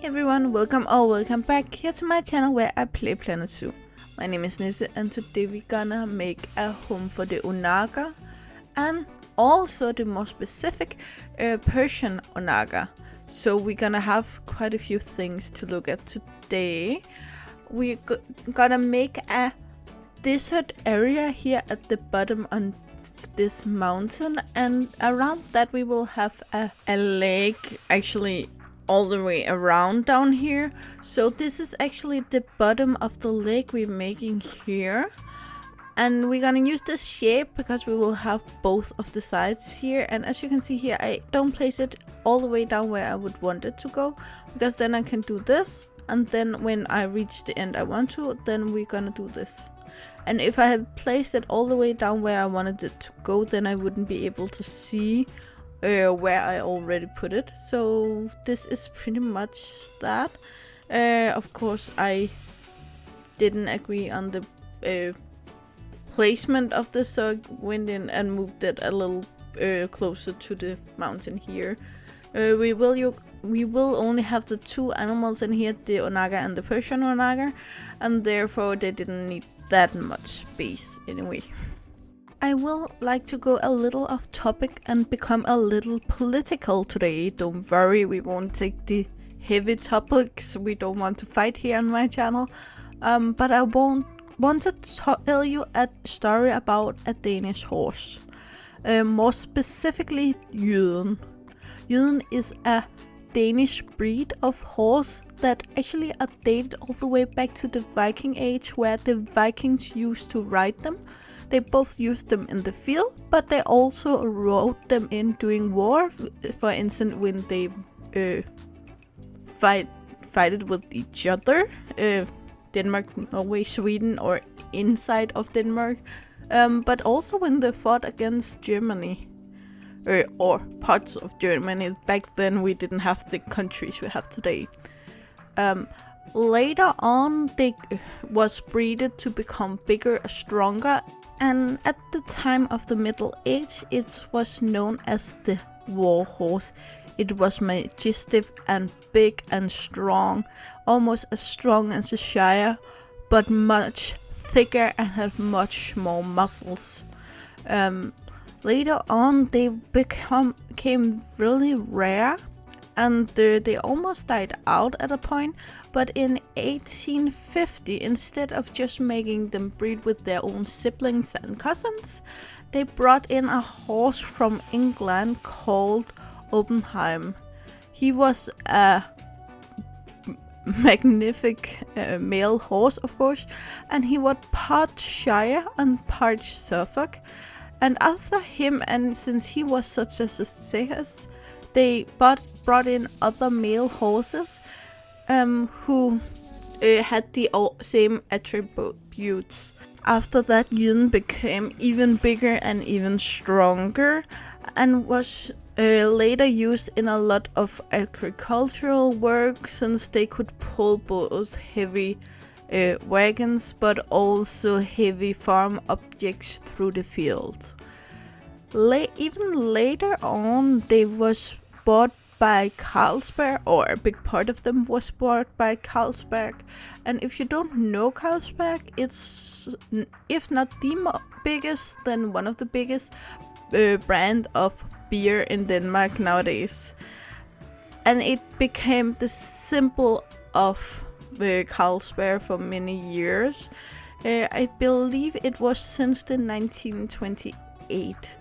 everyone, welcome back here to my channel where I play Planet Zoo. My name is Nisse and today we're gonna make a home for the Onager and also the more specific Persian Onager. So we're gonna have quite a few things to look at today. We're gonna make a desert area here at the bottom on this mountain, and around that we will have a lake actually all the way around down here. So this is actually the bottom of the lake we're making here, and we're gonna use this shape because we will have both of the sides here. And as you can see here, I don't place it all the way down where I would want it to go, because then I can do this, and then when I reach the end I want to, then we're gonna do this. And if I had placed it all the way down where I wanted it to go, then I wouldn't be able to see where I already put it. So this is pretty much that. Of course I didn't agree on the placement of this, so I went in and moved it a little closer to the mountain here. We will only have the two animals in here, the Onager and the Persian Onager, and therefore they didn't need that much space anyway. I will like to go a little off topic and become a little political today. Don't worry, we won't take the heavy topics. We don't want to fight here on my channel. But I want to tell you a story about a Danish horse. More specifically, Jyden. Jyden is a Danish breed of horse that actually are dated all the way back to the Viking age, where the Vikings used to ride them. They both used them in the field, but they also rode them in during war. For instance, when they fighted with each other, Denmark, Norway, Sweden, or inside of Denmark, but also when they fought against Germany, or parts of Germany. Back then we didn't have the countries we have today. Later on they was breeded to become bigger, stronger, and at the time of the Middle Age it was known as the war horse. It was majestic and big and strong, almost as strong as a Shire, but much thicker and had much more muscles. Later on they became really rare, and they almost died out at a point. But in 1850, instead of just making them breed with their own siblings and cousins, they brought in a horse from England called Oppenheim. He was a magnificent male horse, of course, and he was part Shire and part Suffolk. And after him, and since he was such a success, they brought in other male horses who had the same attributes. After that, Jyden became even bigger and even stronger, and was later used in a lot of agricultural work, since they could pull both heavy wagons but also heavy farm objects through the field. Even later on, they was bought by Carlsberg, or a big part of them was bought by Carlsberg. And if you don't know Carlsberg, it's, if not the biggest, then one of the biggest brand of beer in Denmark nowadays. And it became the symbol of Carlsberg for many years. I believe it was since the 1928,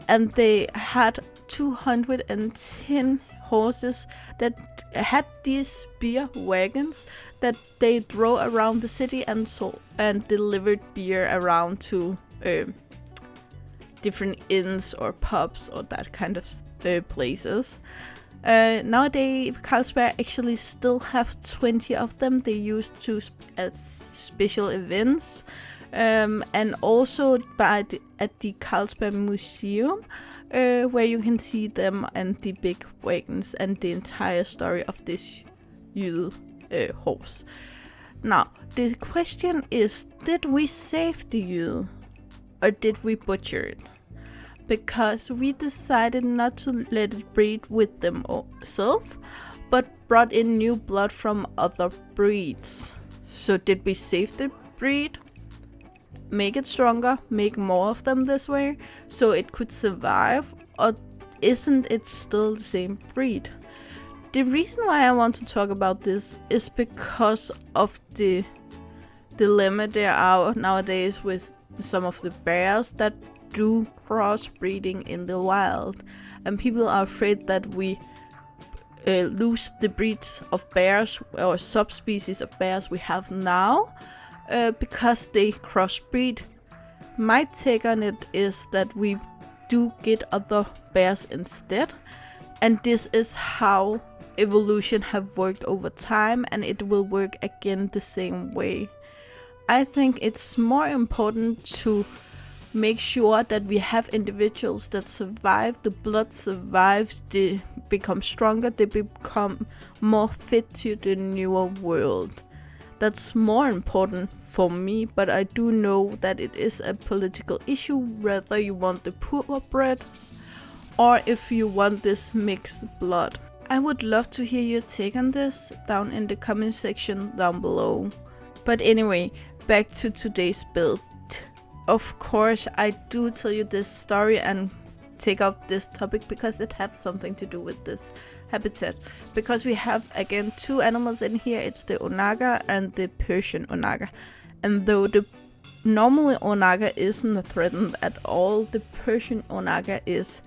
and they had 210 horses that had these beer wagons that they drove around the city and sold and delivered beer around to different inns or pubs or that kind of places. Nowadays, Carlsberg actually still have 20 of them. They used to at special events, and also at the Carlsberg Museum, where you can see them and the big wagons and the entire story of this Jyden horse. Now, the question is, did we save the Jyden, or did we butcher it? Because we decided not to let it breed with them ourselves, but brought in new blood from other breeds. So did we save the breed? Make it stronger, make more of them this way, so it could survive? Or isn't it still the same breed? The reason why I want to talk about this is because of the dilemma there are nowadays with some of the bears that do crossbreeding in the wild, and people are afraid that we lose the breeds of bears or subspecies of bears we have now because they crossbreed. My take on it is that we do get other bears instead, and this is how evolution have worked over time, and it will work again the same way. I think it's more important to make sure that we have individuals that survive, the blood survives, they become stronger, they become more fit to the newer world. That's more important for me, but I do know that it is a political issue whether you want the purebreds or if you want this mixed blood. I would love to hear your take on this down in the comment section down below. But anyway, back to today's build. Of course, I do tell you this story and take up this topic because it has something to do with this habitat. Because we have again two animals in here, it's the Onager and the Persian Onager. And though the normal Onager isn't threatened at all, the Persian Onager is.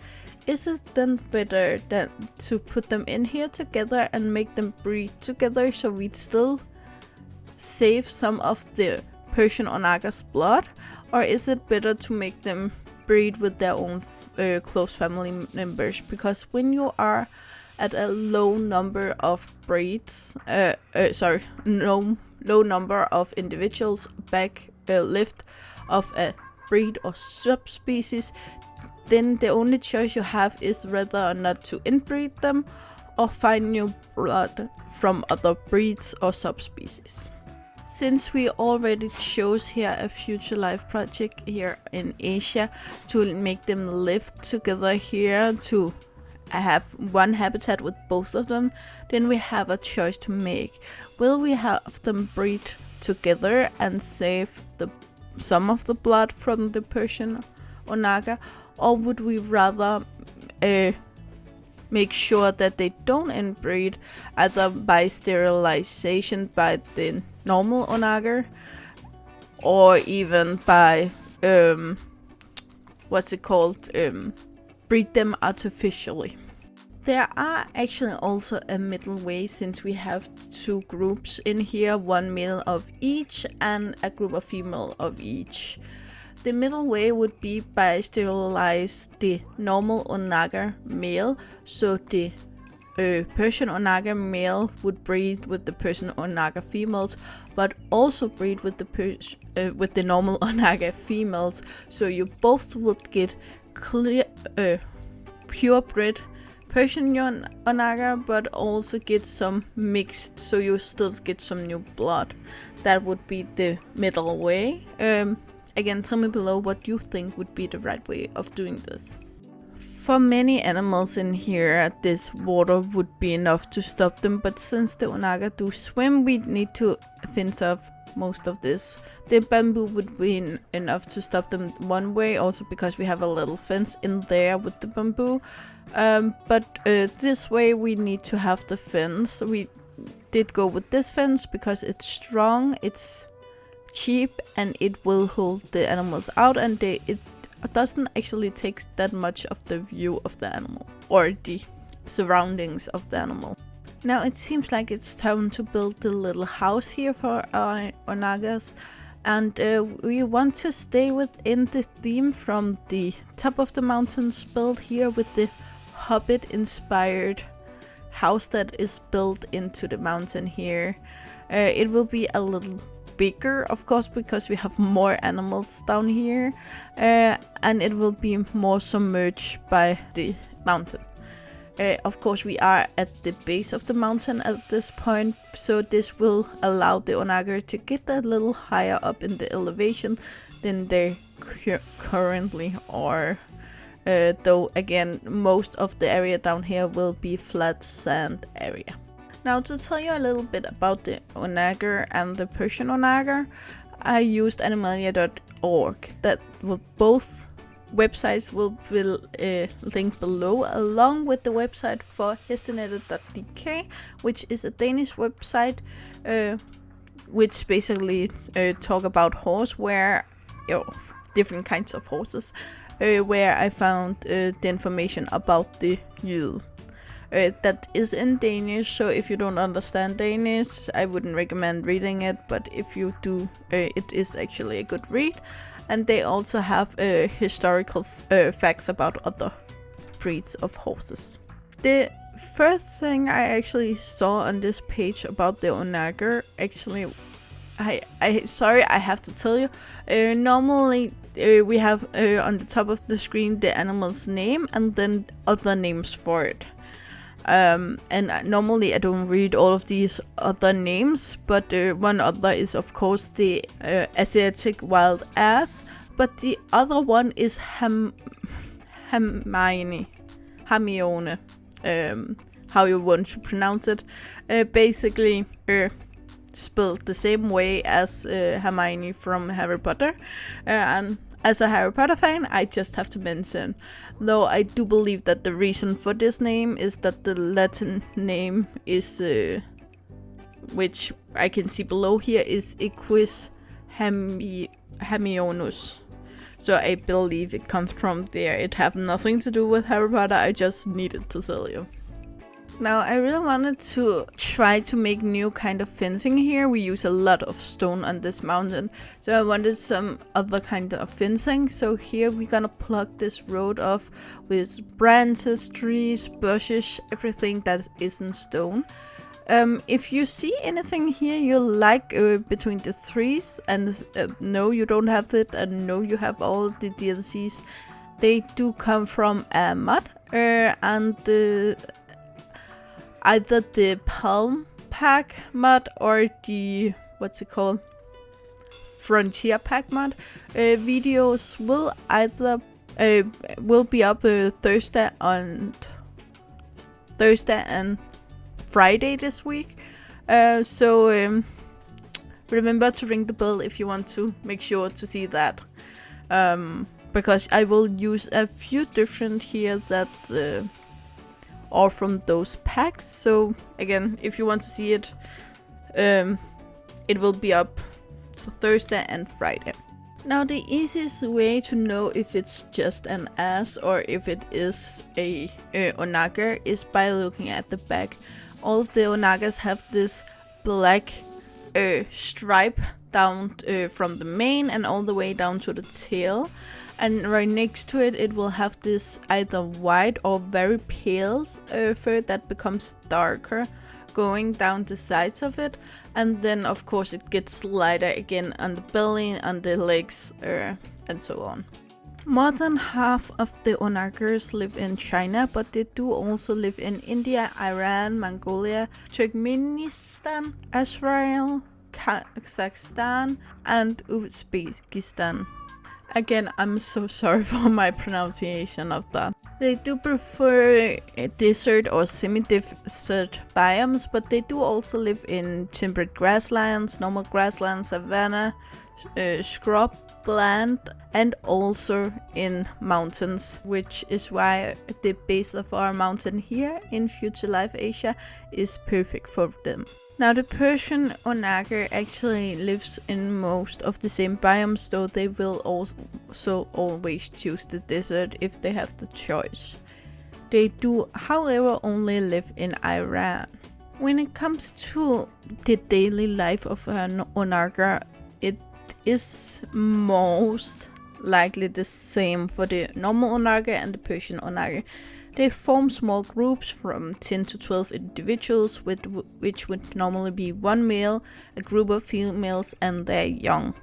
Is it then better than to put them in here together and make them breed together so we'd still save some of the Persian Onager's blood? Or is it better to make them breed with their own close family members? Because when you are at a low number of breeds, low number of individuals left of a breed or subspecies, then the only choice you have is whether or not to inbreed them or find new blood from other breeds or subspecies. Since we already chose here a future life project here in Asia to make them live together here to have one habitat with both of them, then we have a choice to make. Will we have them breed together and save some of the blood from the Persian Onager, or would we rather make sure that they don't inbreed either by sterilization by the normal Onager or even by breed them artificially? There are actually also a middle way, since we have two groups in here, one male of each and a group of female of each. The middle way would be by sterilize the normal Onager male, so the Persian Onager male would breed with the Persian Onager females, but also breed with the normal Onager females, so you both would get clear purebred Persian Onager, but also get some mixed, so you still get some new blood. That would be the middle way. Again, tell me below what you think would be the right way of doing this. For many animals in here, this water would be enough to stop them, but since the Onager do swim, we need to fence off most of this. The bamboo would be enough to stop them one way, also because we have a little fence in there with the bamboo. But this way we need to have the fence. We did go with this fence because it's strong, it's cheap, and it will hold the animals out, and it doesn't actually take that much of the view of the animal or the surroundings of the animal. Now it seems like it's time to build the little house here for our Onagers, and we want to stay within the theme from the top of the mountains build here with the Hobbit inspired house that is built into the mountain here. It will be a little bigger, of course, because we have more animals down here, and it will be more submerged by the mountain. Of course, we are at the base of the mountain at this point, so this will allow the Onager to get a little higher up in the elevation than they currently are. Though again, most of the area down here will be flat sand area. Now, to tell you a little bit about the Onager and the Persian Onager, I used animalia.org. That will both websites will link below, along with the website for hestenettet.dk, which is a Danish website which basically talk about horseware, different kinds of horses, where I found the information about the Jyden. That is in Danish, so if you don't understand Danish, I wouldn't recommend reading it, but if you do, it is actually a good read. And they also have historical facts about other breeds of horses. The first thing I actually saw on this page about the Onager, actually, I have to tell you, normally we have on the top of the screen the animal's name and then other names for it. And normally I don't read all of these other names, but one other is of course the Asiatic wild ass, but the other one is Hermione, how you want to pronounce it. Basically spelled the same way as Hermione from Harry Potter, and as a Harry Potter fan, I just have to mention, though I do believe that the reason for this name is that the Latin name is, which I can see below here, is Equus Hermionus. So I believe it comes from there. It have nothing to do with Harry Potter, I just needed to tell you. Now, I really wanted to try to make new kind of fencing here. We use a lot of stone on this mountain, so I wanted some other kind of fencing. So here we're gonna plug this road off with branches, trees, bushes, everything that isn't stone. If you see anything here you like between the trees, and no, you don't have it, and no, you have all the DLCs, they do come from a mod, and either the Palm Pack mod or the, what's it called, Frontier Pack mod. Videos will either will be up Thursday and Friday this week. So remember to ring the bell if you want to make sure to see that. Because I will use a few different here that or from those packs. So again, if you want to see it, it will be up Thursday and Friday. Now, the easiest way to know if it's just an ass or if it is a onager is by looking at the back. All of the onagers have this black stripe down from the mane and all the way down to the tail, and right next to it, it will have this either white or very pale fur that becomes darker going down the sides of it, and then of course it gets lighter again on the belly, on the legs, and so on. More than half of the onagers live in China, but they do also live in India, Iran, Mongolia, Turkmenistan, Israel, Kazakhstan, and Uzbekistan. Again, I'm so sorry for my pronunciation of that. They do prefer desert or semi-desert biomes, but they do also live in temperate grasslands, normal grasslands, savanna, scrubland, and also in mountains, which is why the base of our mountain here in Future Life Asia is perfect for them. Now, the Persian Onager actually lives in most of the same biomes, though they will also always choose the desert if they have the choice. They do, however, only live in Iran. When it comes to the daily life of an onager, it is most likely the same for the normal onager and the Persian onager. They form small groups from 10 to 12 individuals, which would normally be one male, a group of females, and their young.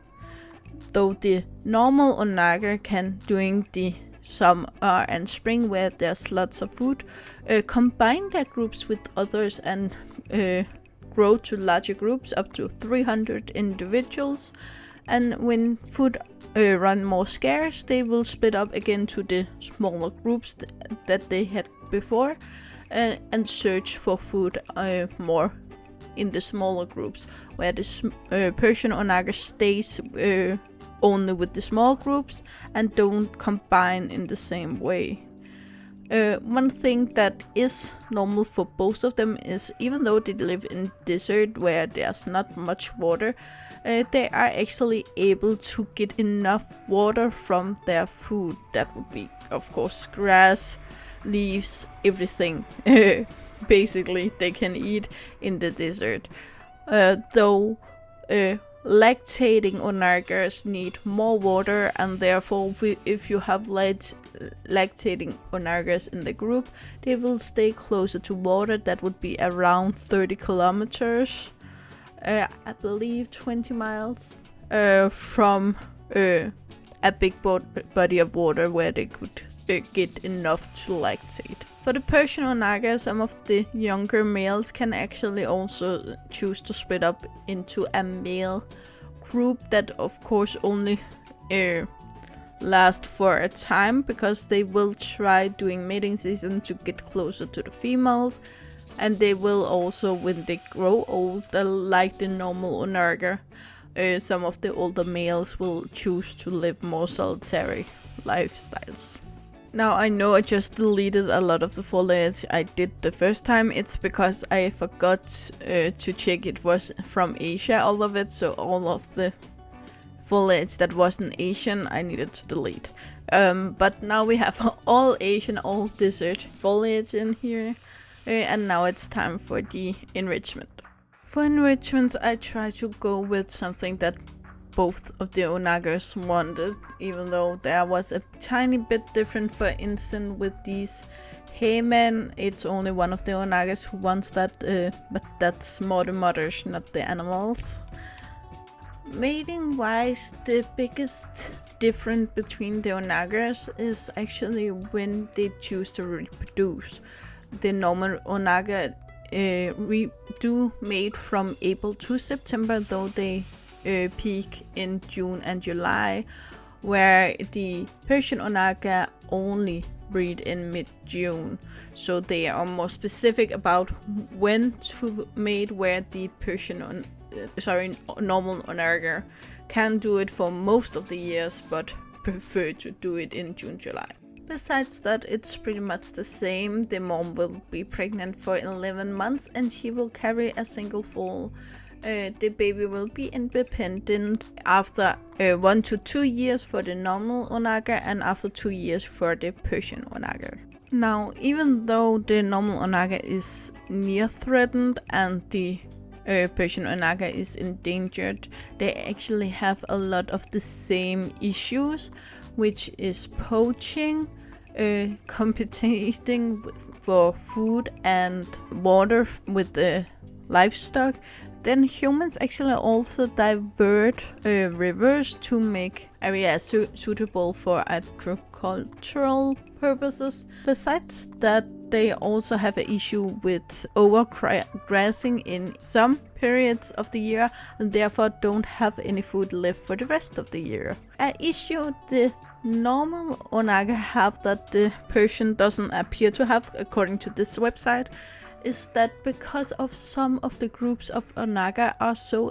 Though the normal onager can, during the summer and spring, where there's lots of food, combine their groups with others and grow to larger groups, up to 300 individuals. And when food run more scarce, they will split up again to the smaller groups that they had before, and search for food more in the smaller groups, where the Persian Onager stays only with the small groups and don't combine in the same way. One thing that is normal for both of them is, even though they live in desert where there's not much water, they are actually able to get enough water from their food. That would be, of course, grass, leaves, everything basically they can eat in the desert. Though lactating onagers need more water, and therefore if you have lactating onagers in the group, they will stay closer to water. That would be around 30 kilometers, I believe 20 miles from a big body of water where they could get enough to lactate. For the Persian Onager, some of the younger males can actually also choose to split up into a male group that of course only last for a time, because they will try doing mating season to get closer to the females, and they will also, when they grow older, like the normal Onager, some of the older males will choose to live more solitary lifestyles. Now, I know I just deleted a lot of the foliage I did the first time. It's because I forgot to check it was from Asia, all of it. So all of the foliage that wasn't Asian, I needed to delete. But now we have all Asian, all desert foliage in here. And now it's time for the enrichment. For enrichment, I try to go with something that both of the Onagers wanted, even though there was a tiny bit different. For instance, with these Haymen, it's only one of the Onagers who wants that, but that's more the mothers, not the animals. Mating wise, the biggest difference between the Onagers is actually when they choose to reproduce. The normal Onager do mate from April to September, though they peak in June and July, where the Persian Onager only breed in mid-June. So they are more specific about when to mate, where the normal Onager can do it for most of the years, but prefer to do it in June, July. Besides that, it's pretty much the same. The mom will be pregnant for 11 months and she will carry a single foal. The baby will be independent after 1 to 2 years for the normal Onager and after 2 years for the Persian Onager. Now, even though the normal Onager is near threatened and the Persian Onager is endangered, they actually have a lot of the same issues, which is poaching, competing for food and water with the livestock. Then humans actually also divert rivers to make areas suitable for agricultural purposes. Besides that, they also have an issue with overgrazing in some periods of the year and therefore don't have any food left for the rest of the year. An issue the normal Onager have that the Persian doesn't appear to have, according to this website, is that because of some of the groups of Onager are so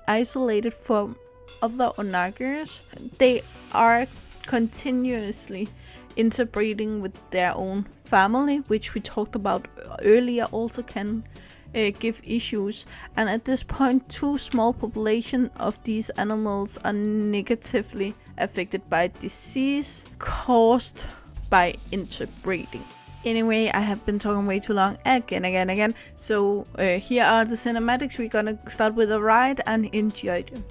isolated from other Onagers, they are continuously interbreeding with their own family, which we talked about earlier, also can give issues. And at this point, too small population of these animals are negatively affected by disease caused by interbreeding. Anyway, I have been talking way too long again. So here are the cinematics. We're gonna start with a ride and enjoy them.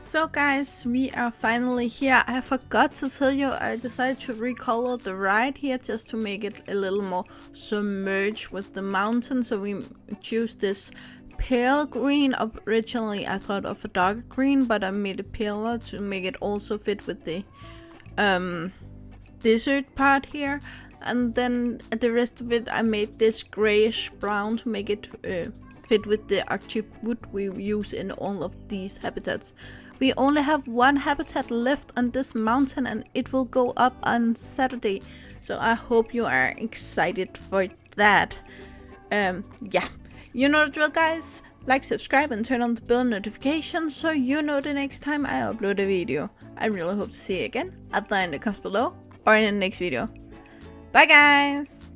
So guys, we are finally here. I forgot to tell you, I decided to recolor the ride here just to make it a little more submerged with the mountain. So we choose this pale green. Originally I thought of a darker green, but I made it paler to make it also fit with the desert part here. And then the rest of it I made this grayish brown to make it fit with the arctic wood we use in all of these habitats. We only have one habitat left on this mountain and it will go up on Saturday. So I hope you are excited for that. Yeah, you know the drill guys. Like, subscribe and turn on the bell notifications so you know the next time I upload a video. I really hope to see you again either in the comments below or in the next video. Bye guys!